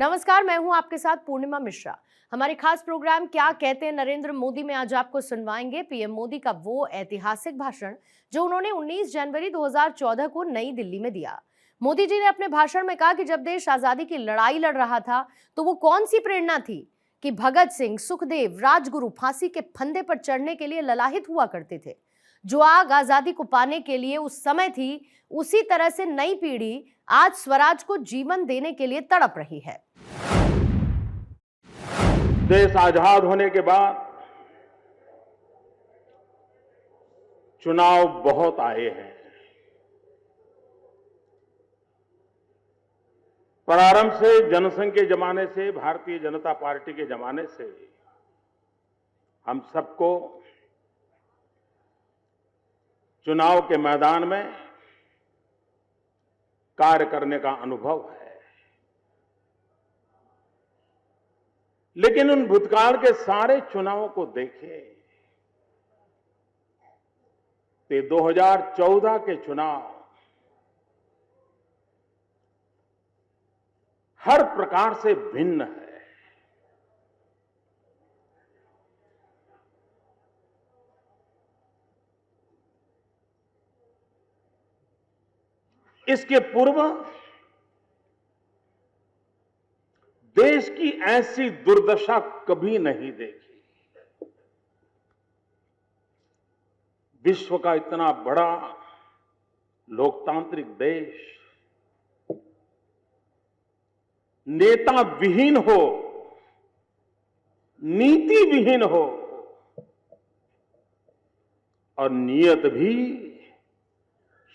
नमस्कार, मैं हूं आपके साथ पूर्णिमा मिश्रा। हमारे खास प्रोग्राम क्या कहते हैं नरेंद्र मोदी में आज आपको सुनवाएंगे पीएम मोदी का वो ऐतिहासिक भाषण जो उन्होंने 19 जनवरी 2014 को नई दिल्ली में दिया। मोदी जी ने अपने भाषण में कहा कि जब देश आजादी की लड़ाई लड़ रहा था तो वो कौन सी प्रेरणा थी कि भगत सिंह, सुखदेव, राजगुरु फांसी के फंदे पर चढ़ने के लिए ललाहित हुआ करते थे। जो आग आजादी को पाने के लिए उस समय थी, उसी तरह से नई पीढ़ी आज स्वराज को जीवन देने के लिए तड़प रही है। देश आजाद होने के बाद चुनाव बहुत आए हैं। प्रारंभ से जनसंघ के जमाने से, भारतीय जनता पार्टी के जमाने से हम सबको चुनाव के मैदान में कार्य करने का अनुभव है। लेकिन उन भूतकाल के सारे चुनावों को देखें तो 2014 के चुनाव हर प्रकार से भिन्न है। इसके पूर्व देश की ऐसी दुर्दशा कभी नहीं देखी। विश्व का इतना बड़ा लोकतांत्रिक देश नेता विहीन हो, नीति विहीन हो और नियत भी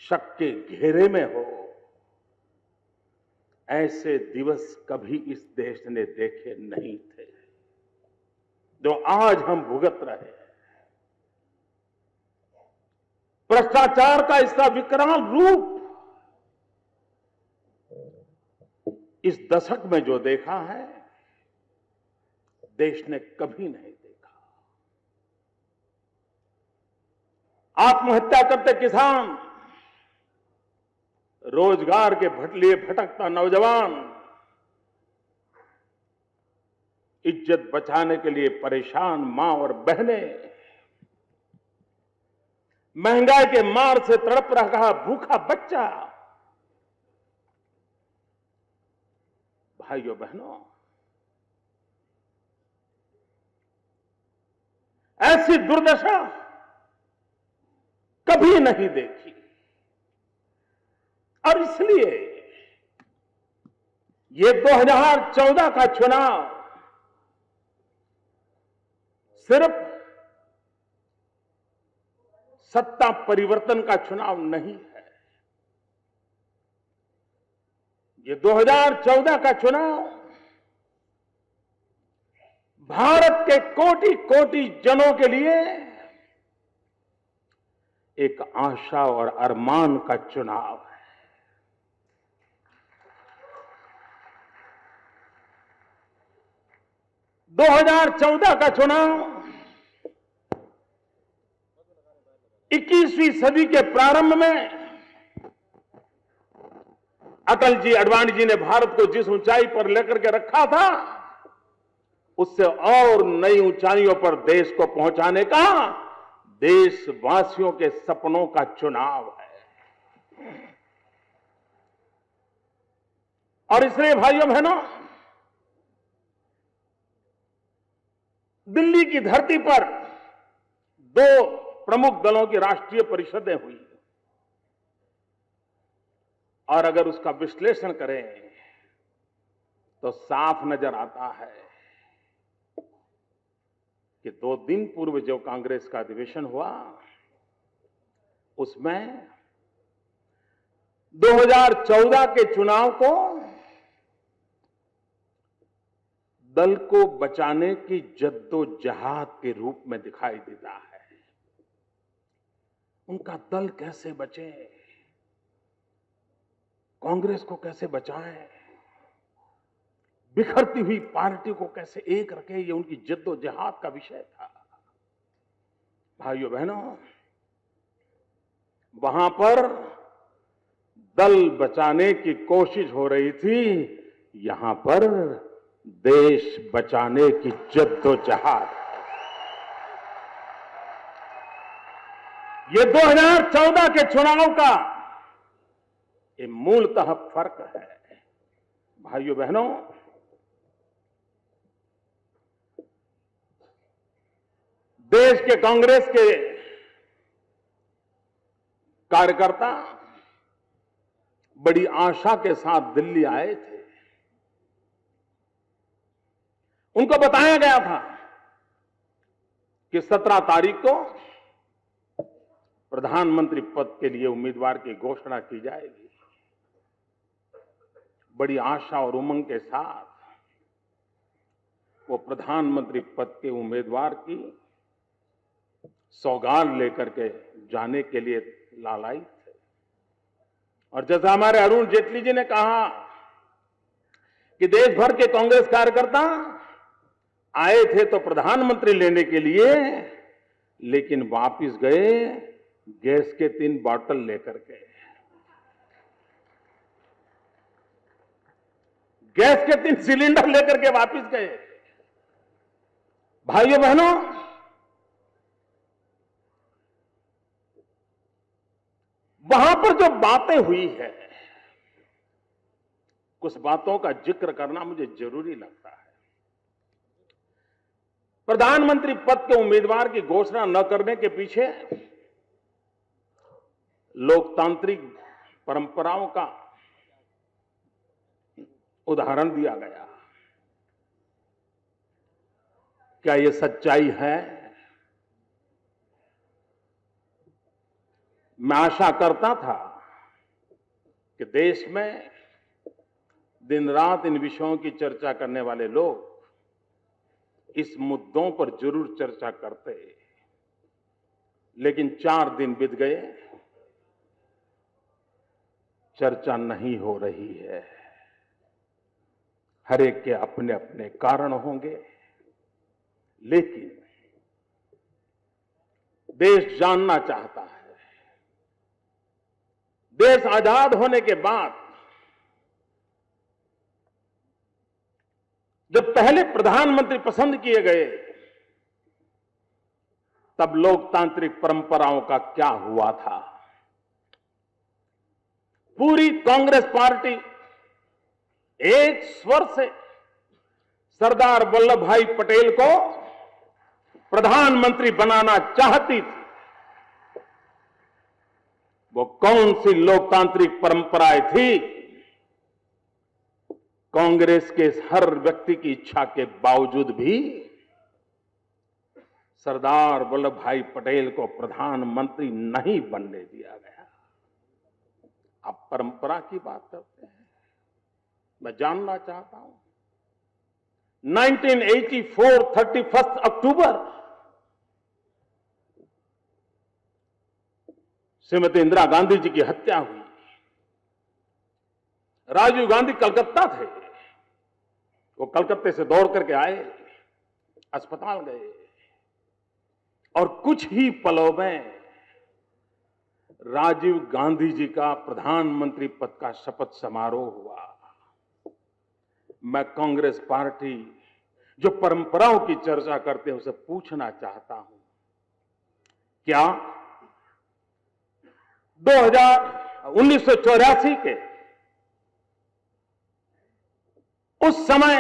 शक के घेरे में हो, ऐसे दिवस कभी इस देश ने देखे नहीं थे जो आज हम भुगत रहे हैं। भ्रष्टाचार का इसका विकराल रूप इस दशक में जो देखा है, देश ने कभी नहीं देखा। आत्महत्या करते किसान, रोजगार के लिए भटकता नौजवान, इज्जत बचाने के लिए परेशान मां और बहनें, महंगाई के मार से तड़प रहा भूखा बच्चा। भाइयों बहनों, ऐसी दुर्दशा कभी नहीं देखी। और इसलिए ये 2014 का चुनाव सिर्फ सत्ता परिवर्तन का चुनाव नहीं है। ये 2014 का चुनाव भारत के कोटि कोटि जनों के लिए एक आशा और अरमान का चुनाव है। 2014 का चुनाव 21वीं सदी के प्रारंभ में अटल जी, आडवाणी जी ने भारत को जिस ऊंचाई पर लेकर के रखा था, उससे और नई ऊंचाइयों पर देश को पहुंचाने का देशवासियों के सपनों का चुनाव है। और इसलिए भाइयों बहनों, दिल्ली की धरती पर दो प्रमुख दलों की राष्ट्रीय परिषदें हुई और अगर उसका विश्लेषण करें तो साफ नजर आता है कि 2 दिन पूर्व जो कांग्रेस का अधिवेशन हुआ, उसमें 2014 के चुनाव को दल को बचाने की जद्दोजहद के रूप में दिखाई देता है। उनका दल कैसे बचे, कांग्रेस को कैसे बचाएं, बिखरती हुई पार्टी को कैसे एक रखे, ये उनकी जद्दोजहद का विषय था। भाइयों बहनों, वहां पर दल बचाने की कोशिश हो रही थी, यहां पर देश बचाने की जद्दोजहद। ये 2014 के चुनाव का ये मूलतः फर्क है। भाइयों बहनों, देश के कांग्रेस के कार्यकर्ता बड़ी आशा के साथ दिल्ली आए थे। उनको बताया गया था कि 17 तारीख को प्रधानमंत्री पद के लिए उम्मीदवार की घोषणा की जाएगी। बड़ी आशा और उमंग के साथ वो प्रधानमंत्री पद के उम्मीदवार की सौगात लेकर के जाने के लिए लालायित थे। और जैसा हमारे अरुण जेटली जी ने कहा कि देश भर के कांग्रेस कार्यकर्ता आए थे तो प्रधानमंत्री लेने के लिए, लेकिन वापस गए गैस के 3 बॉटल लेकर के। गैस के 3 सिलेंडर लेकर के वापस गए। भाइयों बहनों, वहां पर जो बातें हुई है, कुछ बातों का जिक्र करना मुझे जरूरी लगता है। प्रधानमंत्री पद के उम्मीदवार की घोषणा न करने के पीछे लोकतांत्रिक परंपराओं का उदाहरण दिया गया। क्या यह सच्चाई है? मैं आशा करता था कि देश में दिन रात इन विषयों की चर्चा करने वाले लोग इस मुद्दों पर जरूर चर्चा करते, लेकिन 4 दिन बीत गए, चर्चा नहीं हो रही है। हर एक के अपने अपने कारण होंगे, लेकिन देश जानना चाहता है। देश आजाद होने के बाद जब पहले प्रधानमंत्री पसंद किए गए, तब लोकतांत्रिक परंपराओं का क्या हुआ था? पूरी कांग्रेस पार्टी एक स्वर से सरदार वल्लभ भाई पटेल को प्रधानमंत्री बनाना चाहती थी। वो कौन सी लोकतांत्रिक परंपराएं थी? कांग्रेस के हर व्यक्ति की इच्छा के बावजूद भी सरदार वल्लभ भाई पटेल को प्रधानमंत्री नहीं बनने दिया गया। आप परंपरा की बात करते हैं। मैं जानना चाहता हूं, 1984 31 अक्टूबर श्रीमती इंदिरा गांधी जी की हत्या हुई। राजीव गांधी कलकत्ता थे। वो कलकत्ते से दौड़ करके आए, अस्पताल गए, और कुछ ही पलों में राजीव गांधी जी का प्रधानमंत्री पद का शपथ समारोह हुआ। मैं कांग्रेस पार्टी जो परंपराओं की चर्चा करते हैं उसे पूछना चाहता हूं, क्या 1984 के उस समय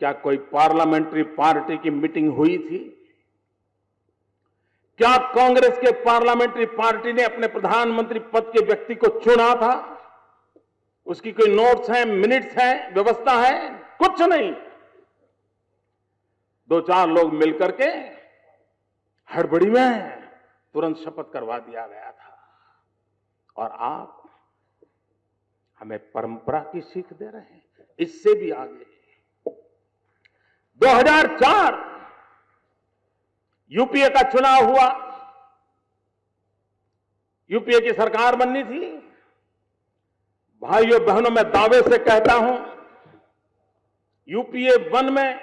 क्या कोई पार्लियामेंट्री पार्टी की मीटिंग हुई थी? क्या कांग्रेस के पार्लियामेंट्री पार्टी ने अपने प्रधानमंत्री पद के व्यक्ति को चुना था? उसकी कोई नोट्स हैं, मिनट्स हैं, व्यवस्था है? कुछ नहीं। 2-4 लोग मिलकर के हड़बड़ी में तुरंत शपथ करवा दिया गया था। और आप हमें परंपरा की सीख दे रहे हैं। इससे भी आगे 2004 यूपीए का चुनाव हुआ। यूपीए की सरकार बननी थी। भाइयों बहनों, मैं दावे से कहता हूं, यूपीए 1 में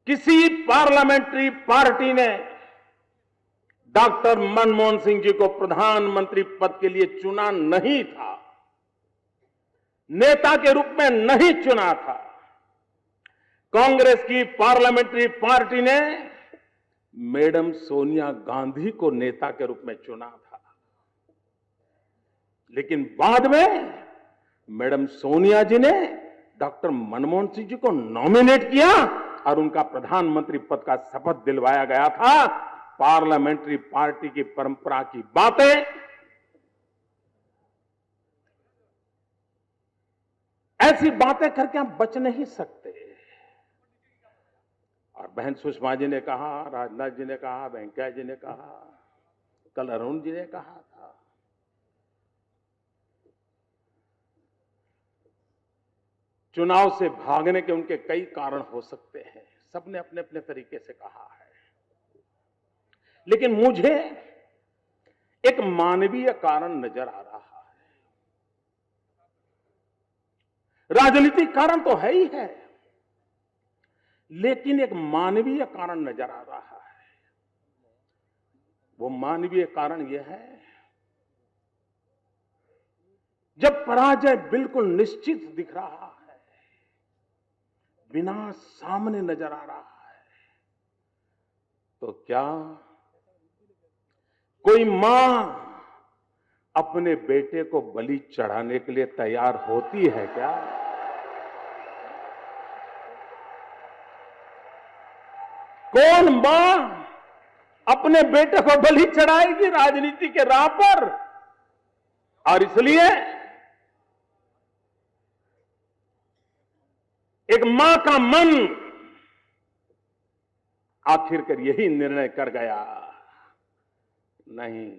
किसी पार्लियामेंट्री पार्टी ने डॉक्टर मनमोहन सिंह जी को प्रधानमंत्री पद के लिए चुना नहीं था। नेता के रूप में नहीं चुना था। कांग्रेस की पार्लियामेंट्री पार्टी ने मैडम सोनिया गांधी को नेता के रूप में चुना था, लेकिन बाद में मैडम सोनिया जी ने डॉक्टर मनमोहन सिंह जी को नॉमिनेट किया और उनका प्रधानमंत्री पद का शपथ दिलवाया गया था। पार्लियामेंट्री पार्टी की परंपरा की बातें ऐसी बातें करके हम बच नहीं सकते। और बहन सुषमा जी ने कहा, राजनाथ जी ने कहा, वेंकैया जी ने कहा, कल अरुण जी ने कहा था, चुनाव से भागने के उनके कई कारण हो सकते हैं, सबने अपने अपने तरीके से कहा है, लेकिन मुझे एक मानवीय कारण नजर आ रहा है। राजनीतिक कारण तो है ही है, लेकिन एक मानवीय कारण नजर आ रहा है। वो मानवीय कारण यह है, जब पराजय बिल्कुल निश्चित दिख रहा है, विनाश सामने नजर आ रहा है, तो क्या कोई मां अपने बेटे को बलि चढ़ाने के लिए तैयार होती है क्या? कौन मां अपने बेटे को बलि चढ़ाएगी राजनीति के राह पर? और इसलिए एक मां का मन आखिरकार यही निर्णय कर गया, नहीं,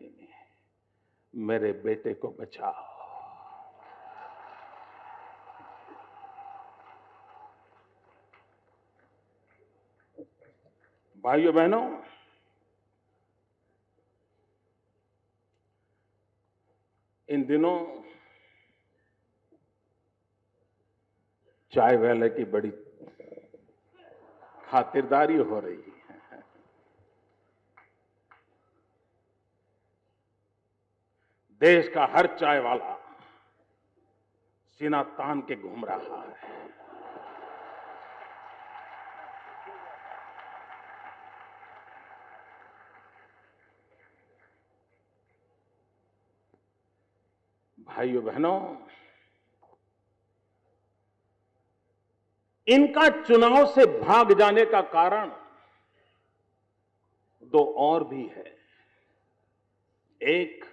मेरे बेटे को बचाओ। भाइयों बहनों, इन दिनों चाय वाले की बड़ी खातिरदारी हो रही है। देश का हर चाय वाला सीना तान के घूम रहा है। भाइयों बहनों, इनका चुनाव से भाग जाने का कारण दो और भी है। एक,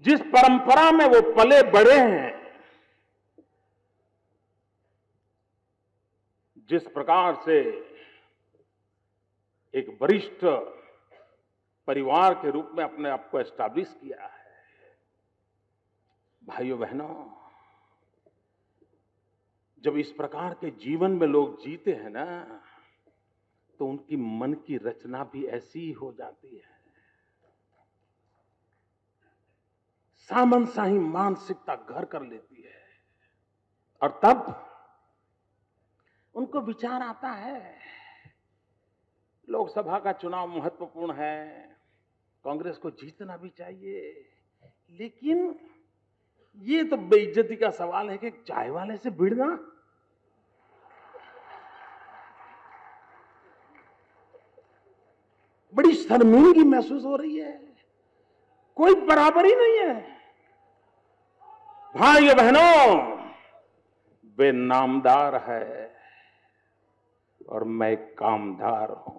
जिस परंपरा में वो पले बड़े हैं, जिस प्रकार से एक वरिष्ठ परिवार के रूप में अपने आप को एस्टैब्लिश किया है, भाइयों बहनों, जब इस प्रकार के जीवन में लोग जीते हैं ना, तो उनकी मन की रचना भी ऐसी ही हो जाती है। सामंतशाही मानसिकता घर कर लेती है, और तब उनको विचार आता है, लोकसभा का चुनाव महत्वपूर्ण है, कांग्रेस को जीतना भी चाहिए, लेकिन ये तो बेइज्जती का सवाल है कि चाय वाले से भिड़ना, बड़ी शर्मिंदगी महसूस हो रही है, कोई बराबरी नहीं है। भाइयों बहनों, वे नामदार है और मैं कामदार हूं।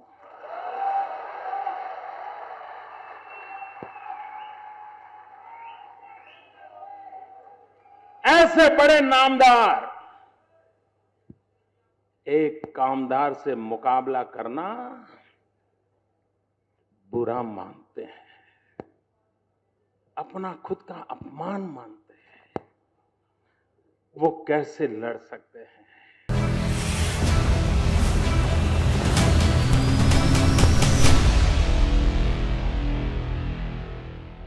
ऐसे बड़े नामदार एक कामदार से मुकाबला करना बुरा मानते हैं, अपना खुद का अपमान मानते हैं। वो कैसे लड़ सकते हैं?